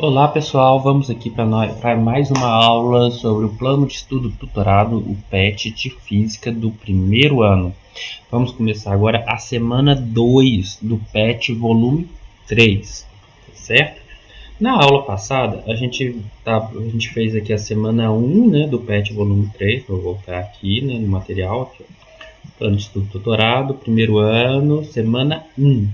Olá pessoal, vamos aqui para mais uma aula sobre o plano de estudo tutorado, o PET de Física do primeiro ano. Vamos começar agora a semana 2 do PET volume 3, certo? Na aula passada a gente fez aqui a semana 1, né, do PET volume 3, vou voltar aqui, né, no material, aqui, plano de estudo tutorado, primeiro ano, semana 1.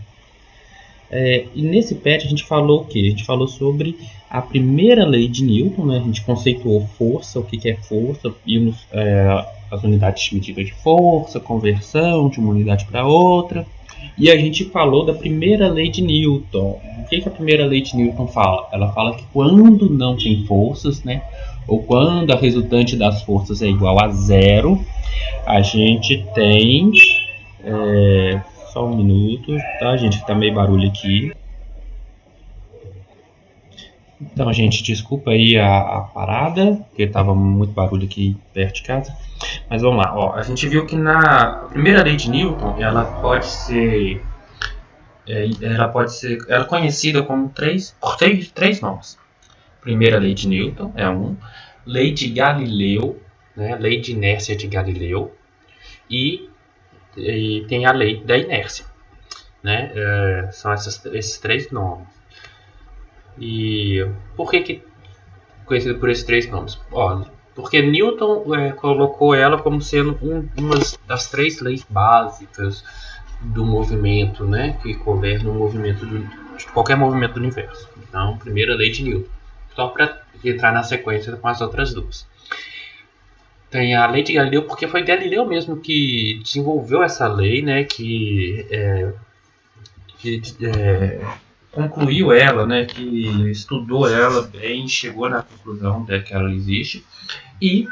E nesse PET a gente falou o quê? A gente falou sobre a primeira lei de Newton, né? A gente conceituou força, o que é força, vimos as unidades de medida de força, conversão de uma unidade para outra. E a gente falou da primeira lei de Newton. O que a primeira lei de Newton fala? Ela fala que quando não tem forças, né? Ou quando a resultante das forças é igual a zero, a gente tem... Só um minuto, tá, gente? Que tá meio barulho aqui. Então, gente, desculpa aí a parada, porque tava muito barulho aqui perto de casa. Mas vamos lá, ó. A gente viu que na primeira lei de Newton, ela é conhecida como três nomes. Primeira lei de Newton é lei de Galileu, né? Lei de inércia de Galileu e tem a lei da inércia, né? São esses três nomes. E por que conhecido por esses três nomes? Porque Newton colocou ela como sendo uma das três leis básicas do movimento, né, que governa o movimento de qualquer movimento do universo. Então, primeira lei de Newton, só para entrar na sequência com as outras duas. Tem a lei de Galileu, porque foi Galileu mesmo que desenvolveu essa lei, né, que concluiu ela, né, que estudou ela bem, chegou na conclusão de que ela existe, e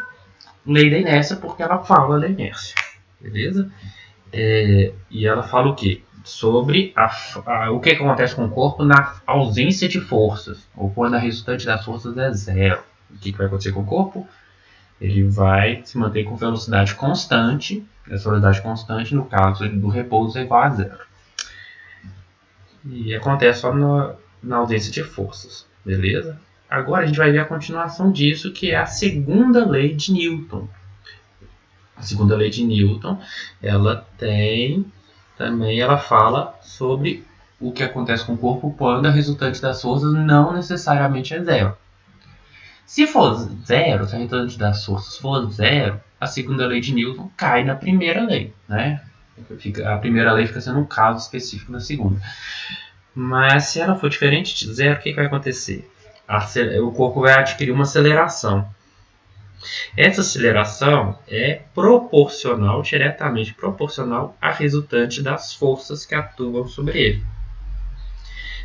lei da inércia porque ela fala da inércia, beleza? E ela fala o quê? Sobre o que acontece com o corpo na ausência de forças, ou quando a resultante das forças é zero. O que vai acontecer com o corpo? Ele vai se manter com velocidade constante, essa velocidade constante, no caso do repouso, é igual a zero. E acontece só na ausência de forças, beleza? Agora a gente vai ver a continuação disso, que é a segunda lei de Newton. A segunda lei de Newton, ela fala sobre o que acontece com o corpo quando a resultante das forças não necessariamente é zero. Se for zero, se a resultante das forças for zero, a segunda lei de Newton cai na primeira lei, né? A primeira lei fica sendo um caso específico da segunda. Mas se ela for diferente de zero, o que vai acontecer? O corpo vai adquirir uma aceleração. Essa aceleração é diretamente proporcional à resultante das forças que atuam sobre ele.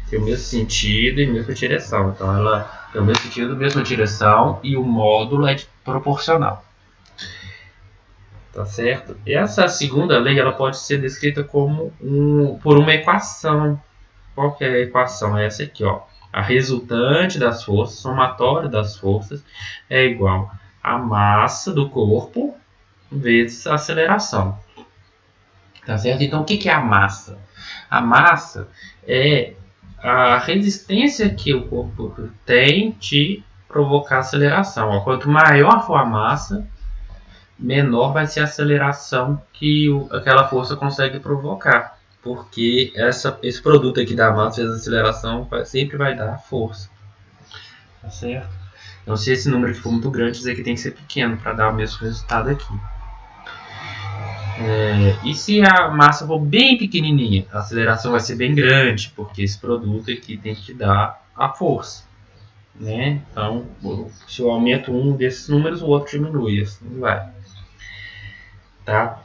Tem o mesmo sentido e mesma direção. Então ela tem o mesmo sentido, mesma direção e o módulo é proporcional. Tá certo? Essa segunda lei ela pode ser descrita como por uma equação. Qual que é a equação? É essa aqui, ó. A resultante das forças, somatório das forças, é igual a massa do corpo vezes a aceleração. Tá certo? Então, o que é a massa? A massa é a resistência que o corpo tem de provocar aceleração. Quanto maior for a massa, menor vai ser a aceleração que aquela força consegue provocar. Porque esse produto aqui da massa vezes a aceleração sempre vai dar força. Tá certo? Então, se esse número for muito grande, dizer que tem que ser pequeno para dar o mesmo resultado aqui. E se a massa for bem pequenininha, a aceleração vai ser bem grande, porque esse produto aqui tem que dar a força. Né? Então, se eu aumento um desses números, o outro diminui. Assim vai. Tá?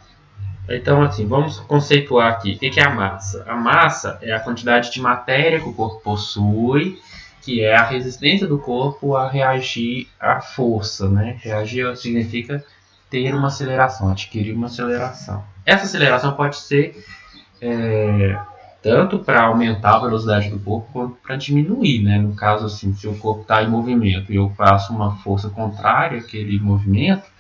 Então, assim, vamos conceituar aqui. O que é a massa? A massa é a quantidade de matéria que o corpo possui, que é a resistência do corpo a reagir à força, né? Reagir significa ter uma aceleração, adquirir uma aceleração. Essa aceleração pode ser tanto para aumentar a velocidade do corpo quanto para diminuir, né? No caso, assim, se o corpo está em movimento e eu faço uma força contrária àquele movimento,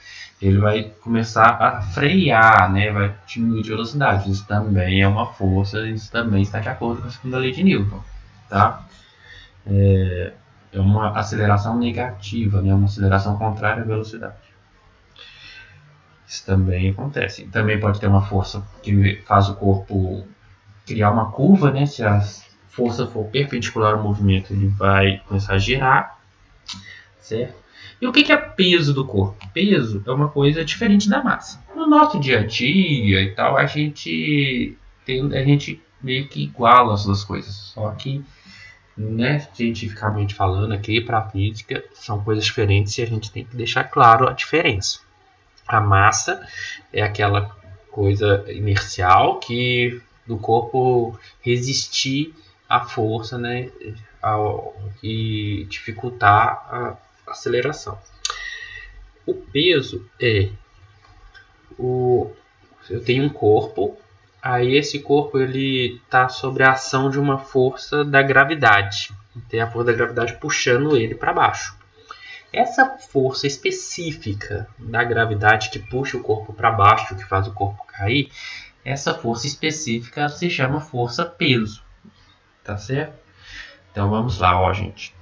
ele vai começar a frear, né? Vai diminuir de velocidade. Isso também é uma força, isso também está de acordo com a segunda lei de Newton, tá? é uma aceleração negativa, né? Uma aceleração contrária à velocidade. Isso também acontece. Também pode ter uma força que faz o corpo criar uma curva, né? Se a força for perpendicular ao movimento, ele vai começar a girar, certo? E o que é peso do corpo? Peso é uma coisa diferente da massa. No nosso dia a dia e tal, a gente meio que iguala as duas coisas. Só que, né, cientificamente falando, aqui para a física, são coisas diferentes e a gente tem que deixar claro a diferença. A massa é aquela coisa inercial que do corpo resistir à força, né, e dificultar a aceleração. O peso eu tenho um corpo, aí esse corpo ele está sob a ação de uma força da gravidade. Tem a força da gravidade puxando ele para baixo. Essa força específica da gravidade que puxa o corpo para baixo, que faz o corpo cair, essa força específica se chama força peso. Tá certo? Então vamos lá, ó, gente.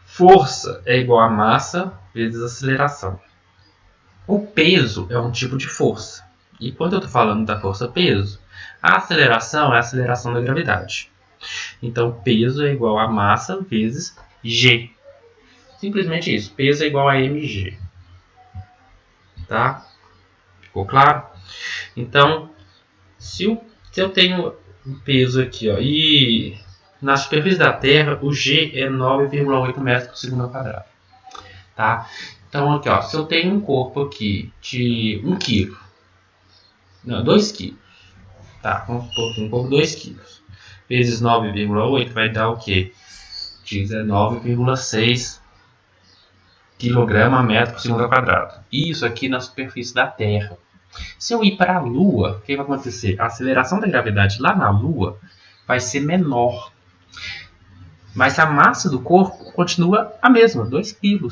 Força é igual a massa vezes aceleração. O peso é um tipo de força. E quando eu estou falando da força peso, a aceleração é a aceleração da gravidade. Então peso é igual a massa vezes G. Simplesmente isso. Peso é igual a mg. Tá? Ficou claro? Então, se eu tenho um peso aqui, ó, e na superfície da Terra, o G é 9,8 metros por segundo ao quadrado. Tá? Então, aqui, ó, se eu tenho um corpo aqui de 1 kg, não, 2 kg, tá? Vamos supor que um corpo de 2 kg vezes 9,8 vai dar o quê? 19,6 kg metro por segundo ao quadrado. Isso aqui na superfície da Terra. Se eu ir para a Lua, o que vai acontecer? A aceleração da gravidade lá na Lua vai ser menor. Mas a massa do corpo continua a mesma, 2 kg.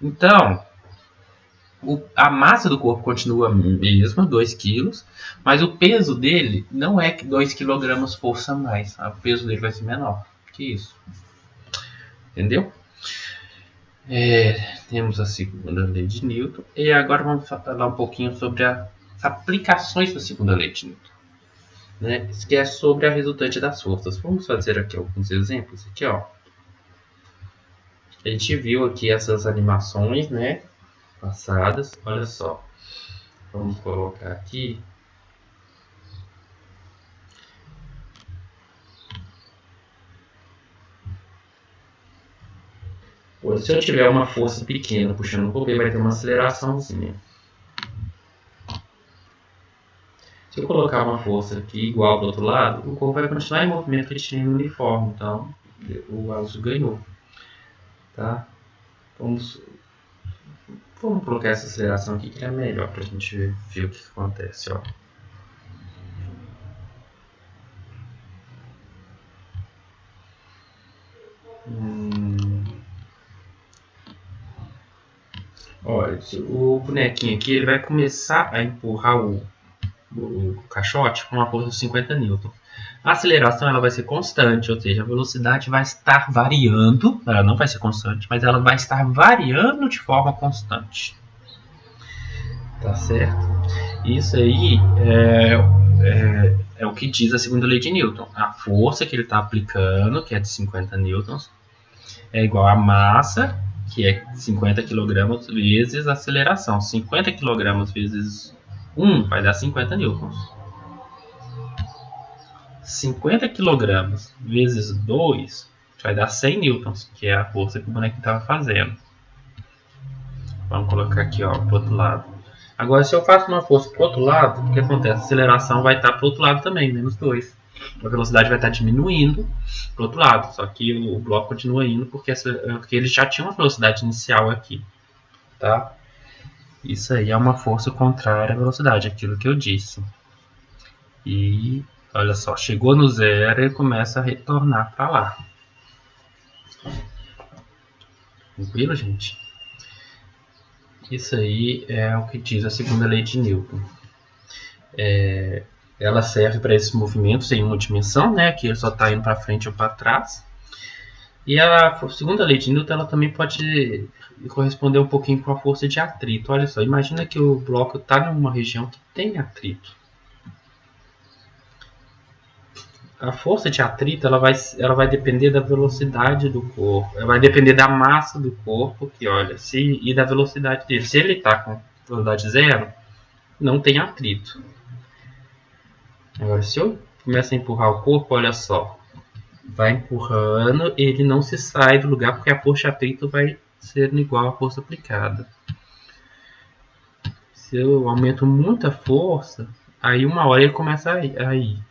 Então, a massa do corpo continua a mesma, 2 kg, mas o peso dele não é 2 kg força a mais. O peso dele vai ser menor que isso. Entendeu? Temos a segunda lei de Newton. E agora vamos falar um pouquinho sobre as aplicações da segunda lei de Newton. Né? Isso que é sobre a resultante das forças. Vamos fazer aqui alguns exemplos. Aqui, ó. A gente viu aqui essas animações, né, passadas. Olha só. Vamos colocar aqui. Se eu tiver uma força pequena puxando o corpo, ele vai ter uma aceleraçãozinha. Se eu colocar uma força aqui igual do outro lado, o corpo vai continuar em movimento retilíneo uniforme. Então, o azul ganhou. Tá? Vamos colocar essa aceleração aqui que é melhor para a gente ver o que acontece. Ó. Olha, o bonequinho aqui ele vai começar a empurrar o caixote com uma força de 50 N. A aceleração ela vai ser constante, ou seja, a velocidade vai estar variando. Ela não vai ser constante, mas ela vai estar variando de forma constante. Tá certo? Isso aí é o que diz a segunda lei de Newton. A força que ele está aplicando, que é de 50 newtons, é igual à massa, que é 50 kg vezes a aceleração. 50 kg vezes 1 vai dar 50 newtons. 50 kg vezes 2 vai dar 100 newtons, que é a força que o bonequinho estava fazendo. Vamos colocar aqui, ó, pro outro lado. Agora, se eu faço uma força pro outro lado, o que acontece? A aceleração vai estar pro outro lado também, menos 2. A velocidade vai estar diminuindo pro outro lado, só que o bloco continua indo porque ele já tinha uma velocidade inicial aqui, tá? Isso aí é uma força contrária à velocidade, aquilo que eu disse. E olha só, chegou no zero e começa a retornar para lá. Tranquilo, gente? Isso aí é o que diz a segunda lei de Newton. Ela serve para esses movimentos em uma dimensão, né? Que ele só está indo para frente ou para trás. E a segunda lei de Newton ela também pode corresponder um pouquinho com a força de atrito. Olha só, imagina que o bloco está numa região que tem atrito. A força de atrito ela vai depender da velocidade do corpo, ela vai depender da massa do corpo, que olha, e da velocidade dele. Se ele está com velocidade zero, não tem atrito. Agora, se eu começo a empurrar o corpo, olha só, vai empurrando, ele não se sai do lugar porque a força de atrito vai ser igual à força aplicada. Se eu aumento muito a força, aí uma hora ele começa a ir.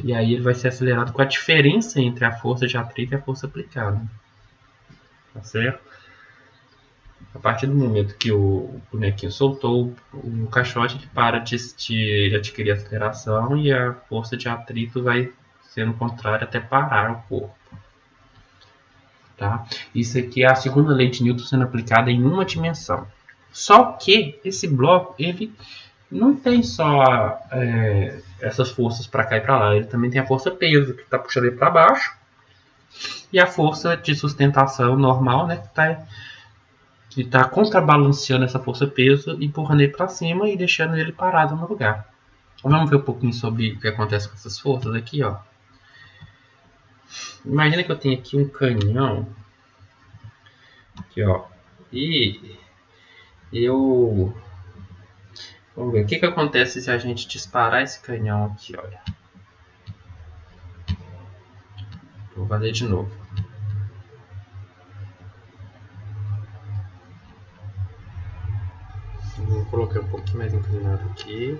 E aí ele vai ser acelerado com a diferença entre a força de atrito e a força aplicada. Tá certo? A partir do momento que o bonequinho soltou o caixote, ele para de adquirir aceleração e a força de atrito vai sendo contrária até parar o corpo. Tá? Isso aqui é a segunda lei de Newton sendo aplicada em uma dimensão. Só que esse bloco ele não tem só essas forças para cá e para lá, ele também tem a força peso que está puxando ele para baixo e a força de sustentação normal, né, que está contrabalanceando essa força peso, empurrando ele para cima e deixando ele parado no lugar. Vamos ver um pouquinho sobre o que acontece com essas forças aqui, ó. Imagina que eu tenho aqui um canhão, aqui, ó, e eu vamos ver o que acontece se a gente disparar esse canhão aqui, olha. Vou fazer de novo. Vou colocar um pouquinho mais inclinado aqui.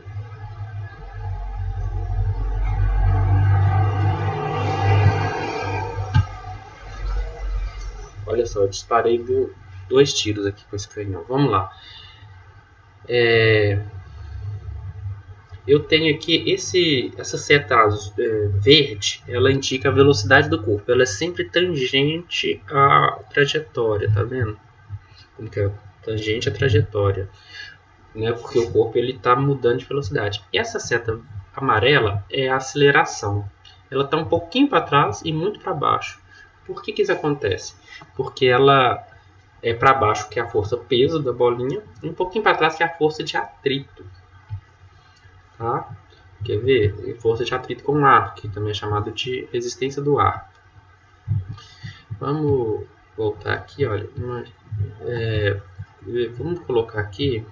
Olha só, eu disparei 2 tiros aqui com esse canhão. Vamos lá. Eu tenho aqui essa seta verde, ela indica a velocidade do corpo. Ela é sempre tangente à trajetória, tá vendo? Como que é? Tangente à trajetória. Né? Porque o corpo está mudando de velocidade. E essa seta amarela é a aceleração. Ela está um pouquinho para trás e muito para baixo. Por que isso acontece? Porque ela é para baixo, que é a força peso da bolinha, e um pouquinho para trás, que é a força de atrito. Tá? Quer ver? Força de atrito com ar, que também é chamado de resistência do ar. Vamos voltar aqui, olha. Vamos colocar aqui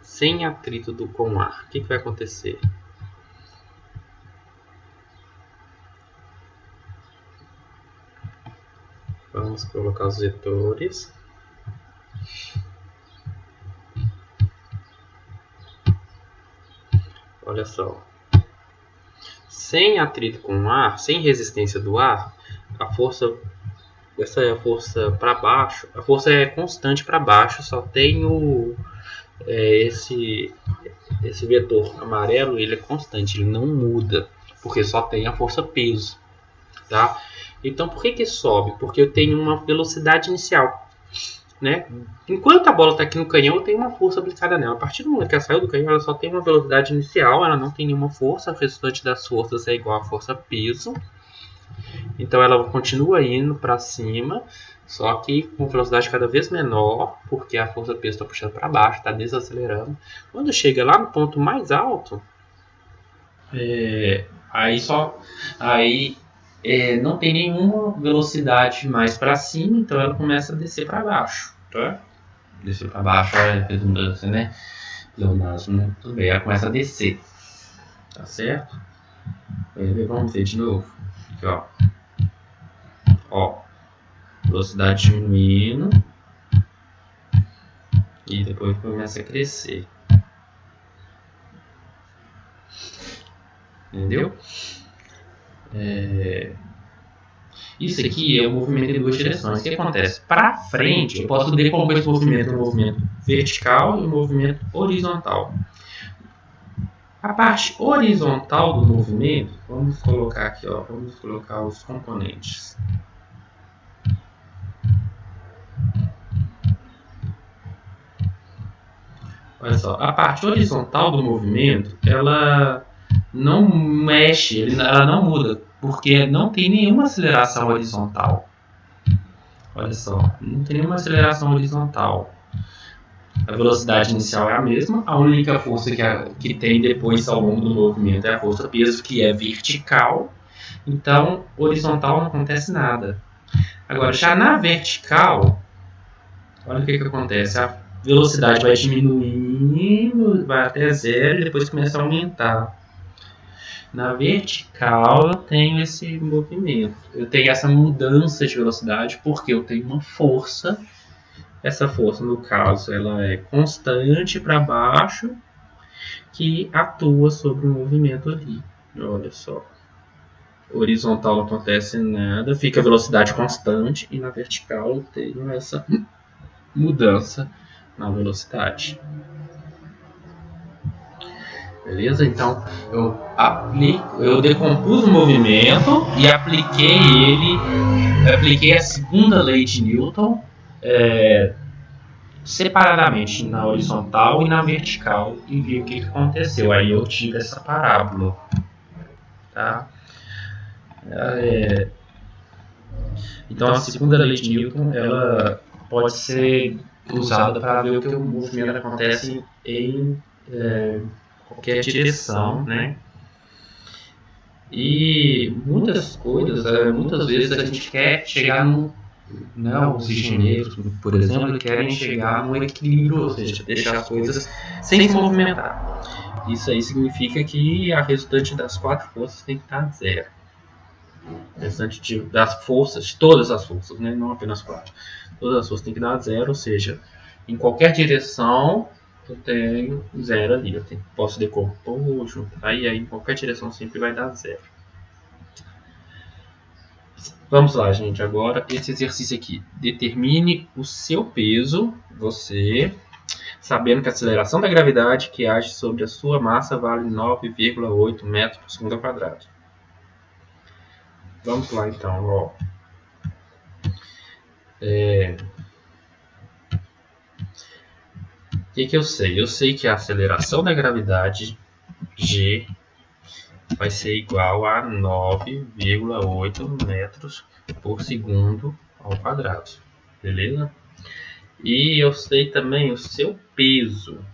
sem atrito com ar. O que vai acontecer? Vamos colocar os vetores. Olha só. Sem atrito com o ar, sem resistência do ar, essa é a força para baixo. A força é constante para baixo, só tem esse vetor amarelo, ele é constante, ele não muda, porque só tem a força peso. Tá? Então, por que sobe? Porque eu tenho uma velocidade inicial. Né? Enquanto a bola está aqui no canhão, eu tenho uma força aplicada nela. A partir do momento que ela saiu do canhão, ela só tem uma velocidade inicial, ela não tem nenhuma força. O restante das forças é igual à força peso. Então ela continua indo para cima, só que com velocidade cada vez menor, porque a força peso está puxando para baixo, está desacelerando. Quando chega lá no ponto mais alto, aí não tem nenhuma velocidade mais para cima, então ela começa a descer para baixo, tá? Descer para baixo é redundância, né? Pleonasmo, né? Tudo bem, ela começa a descer, tá certo? Vamos ver de novo. Aqui, ó, velocidade diminuindo e depois começa a crescer. Entendeu? Isso aqui é um movimento em 2 direções. O que acontece? Para frente, eu posso decompor esse movimento em um movimento vertical e um movimento horizontal. A parte horizontal do movimento, vamos colocar aqui, ó, vamos colocar os componentes. Olha só, a parte horizontal do movimento, ela não mexe, ela não muda. porque não tem nenhuma aceleração horizontal. Olha só, não tem nenhuma aceleração horizontal. A velocidade inicial é a mesma, a única força que tem depois ao longo do movimento é a força-peso, que é vertical. Então, horizontal não acontece nada. Agora, já na vertical, olha o que acontece. A velocidade vai diminuindo, vai até zero e depois começa a aumentar. Na vertical eu tenho esse movimento, eu tenho essa mudança de velocidade porque eu tenho uma força. Essa força, no caso, ela é constante para baixo, que atua sobre o movimento ali. Olha só. Horizontal não acontece nada, fica a velocidade constante, e na vertical eu tenho essa mudança na velocidade. Beleza? Então eu decompus o movimento e apliquei a segunda lei de Newton separadamente na horizontal e na vertical e vi o que aconteceu. Aí eu tive essa parábola. Tá? Então a segunda lei de Newton ela pode ser usada para ver o que o movimento acontece em qualquer direção, né? E muitas coisas, muitas vezes a gente quer chegar no... Não, os engenheiros, por exemplo, querem chegar no equilíbrio, ou seja, deixar as coisas sem se movimentar. Isso aí significa que a resultante das 4 forças tem que estar zero. A resultante das forças, todas as forças, né? Não apenas 4. Todas as forças tem que dar zero, ou seja, em qualquer direção eu tenho zero ali. Posso decompor, juntar, e aí em qualquer direção sempre vai dar zero. Vamos lá, gente. Agora esse exercício aqui. Determine o seu peso, você, sabendo que a aceleração da gravidade que age sobre a sua massa vale 9,8 metros por segundo ao quadrado. Vamos lá, então. Ó. O que eu sei? Eu sei que a aceleração da gravidade, G, vai ser igual a 9,8 metros por segundo ao quadrado. Beleza? E eu sei também o seu peso.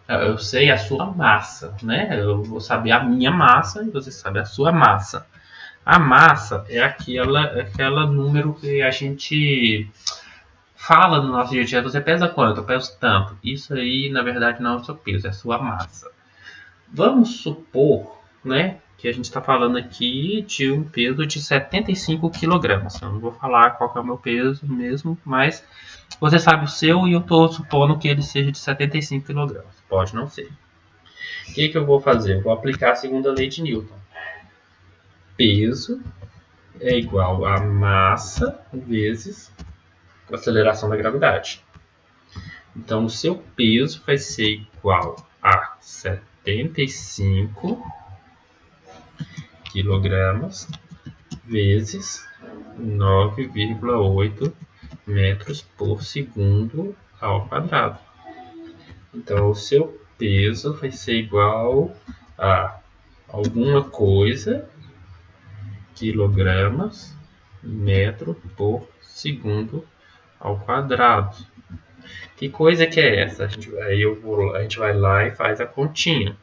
Eu sei a sua massa, né? Eu vou saber a minha massa e você sabe a sua massa. A massa é aquela número que a gente fala no nosso dia a dia. Você pesa quanto? Eu peso tanto. Isso aí, na verdade, não é o seu peso, é a sua massa. Vamos supor, né, que a gente está falando aqui de um peso de 75 kg. Eu não vou falar qual é o meu peso mesmo, mas você sabe o seu e eu estou supondo que ele seja de 75 kg. Pode não ser. O que eu vou fazer? Eu vou aplicar a segunda lei de Newton. Peso é igual a massa vezes a aceleração da gravidade. Então, o seu peso vai ser igual a 75 kg vezes 9,8 metros por segundo ao quadrado. Então, o seu peso vai ser igual a alguma coisa quilogramas metro por segundo ao quadrado. Que coisa que é essa? A gente vai lá e faz a continha.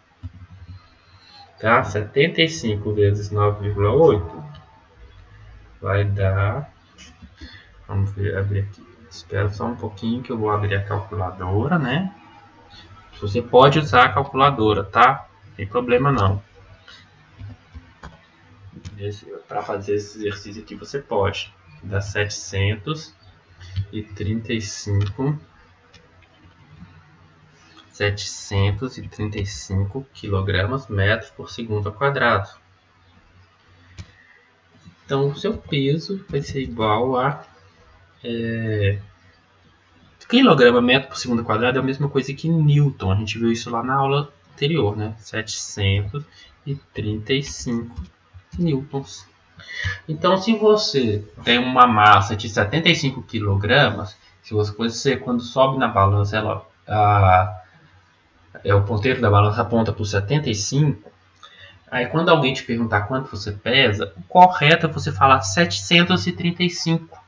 Tá? 75 vezes 9,8 vai dar... Vamos ver, abrir aqui. Espera só um pouquinho que eu vou abrir a calculadora, né? Você pode usar a calculadora, tá? Não tem problema não. Para fazer esse exercício aqui você pode. Dá 735 kg metros por segundo ao quadrado. Então o seu peso vai ser igual a quilograma metro por segundo ao quadrado é a mesma coisa que Newton. A gente viu isso lá na aula anterior, né? 735 newtons. Então, se você tem uma massa de 75 kg, se você quando sobe na balança, o ponteiro da balança aponta para o 75, Aí quando alguém te perguntar quanto você pesa, o correto é você falar 735.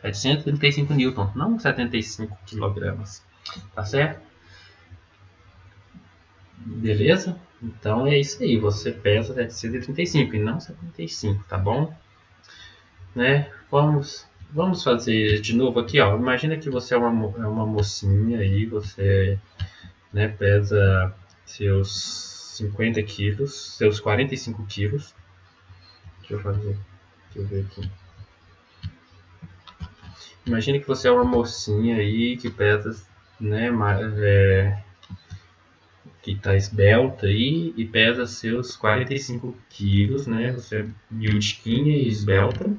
735 newtons, não 75 quilogramas. Tá certo? Beleza? Então é isso aí, você pesa 735 e não 75, tá bom? Né? Vamos fazer de novo aqui, ó. Imagina que você é uma mocinha aí, você, né, pesa seus 50 quilos, seus 45 quilos. Deixa eu ver aqui. Imagina que você é uma mocinha aí que pesa, né, que tá esbelta aí e pesa seus 45 quilos, né? Você é miudinha e esbelta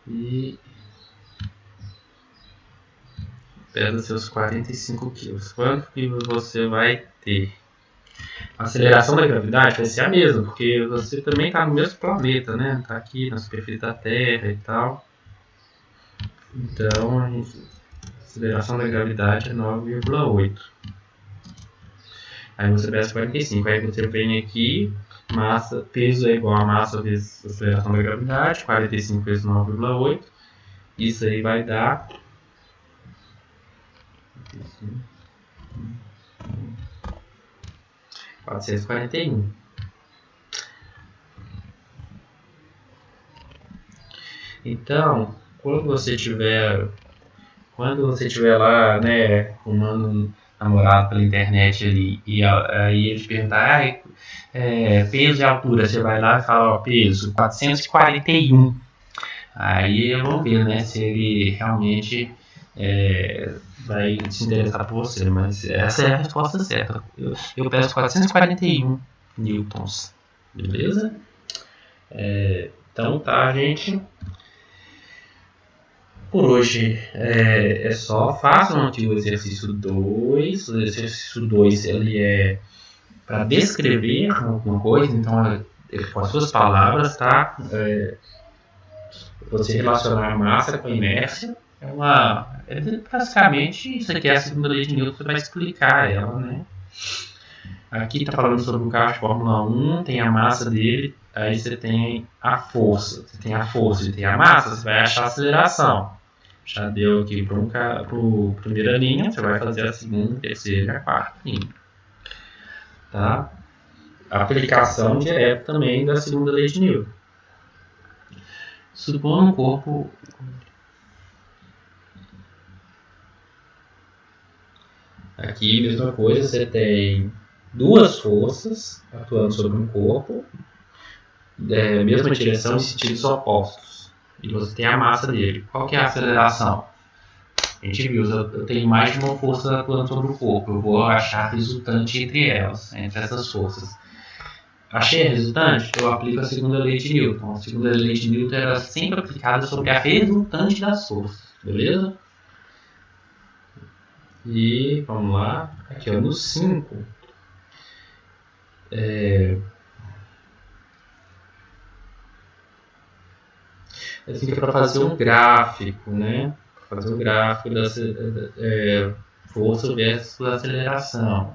e pesa seus 45 quilos. Quanto que você vai ter? A aceleração da gravidade vai ser a mesma, porque você também está no mesmo planeta, né? Está aqui na superfície da Terra e tal. Então, a aceleração da gravidade é 9,8. Aí você pesa 45. Aí você vem aqui, peso é igual a massa vezes a aceleração da gravidade, 45 vezes 9,8. Isso aí vai dar 441. Então, quando você tiver lá, né, arrumando um namorado pela internet ali, e aí eles perguntar, peso e altura, você vai lá e fala, ó, peso 441. Aí vamos ver, né, se ele realmente vai se interessar por você, mas essa é a resposta certa. Eu peço 441 newtons, beleza? Então tá, gente. Por hoje é só. Façam aqui o exercício 2. O exercício 2 ele é para descrever alguma coisa, então com as suas palavras, tá? Você relacionar a massa com a inércia. Basicamente, isso aqui é a segunda lei de Newton, você vai explicar ela, né? Aqui está falando sobre um carro de Fórmula 1, tem a massa dele, aí você tem a força. Você tem a força e tem a massa, você vai achar a aceleração. Já deu aqui para a primeira linha, você vai fazer a segunda, terceira e a quarta linha. Tá? Aplicação direta também da segunda lei de Newton. Supondo um corpo... Aqui, mesma coisa, você tem duas forças atuando sobre um corpo, mesma direção em sentidos opostos. E você tem a massa dele. Qual que é a aceleração? A gente viu, eu tenho mais de uma força atuando sobre o corpo. Eu vou achar a resultante entre elas, entre essas forças. Achei a resultante? Eu aplico a segunda lei de Newton. A segunda lei de Newton era sempre aplicada sobre a resultante das forças. Beleza? E vamos lá. Aqui ó, no 5. Assim, para fazer um gráfico, né? Fazer um gráfico da força versus aceleração.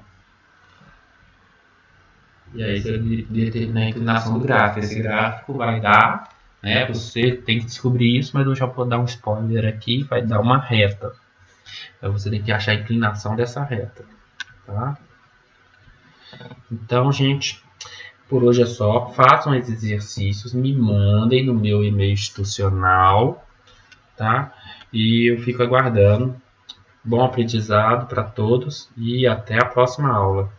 E aí você determina a inclinação do gráfico. Esse gráfico vai dar, né? Você tem que descobrir isso, mas eu já vou dar um spoiler aqui. Vai dar uma reta. Então você tem que achar a inclinação dessa reta, tá? Então, gente, por hoje é só. Façam esses exercícios, me mandem no meu e-mail institucional, tá? E eu fico aguardando. Bom aprendizado para todos e até a próxima aula.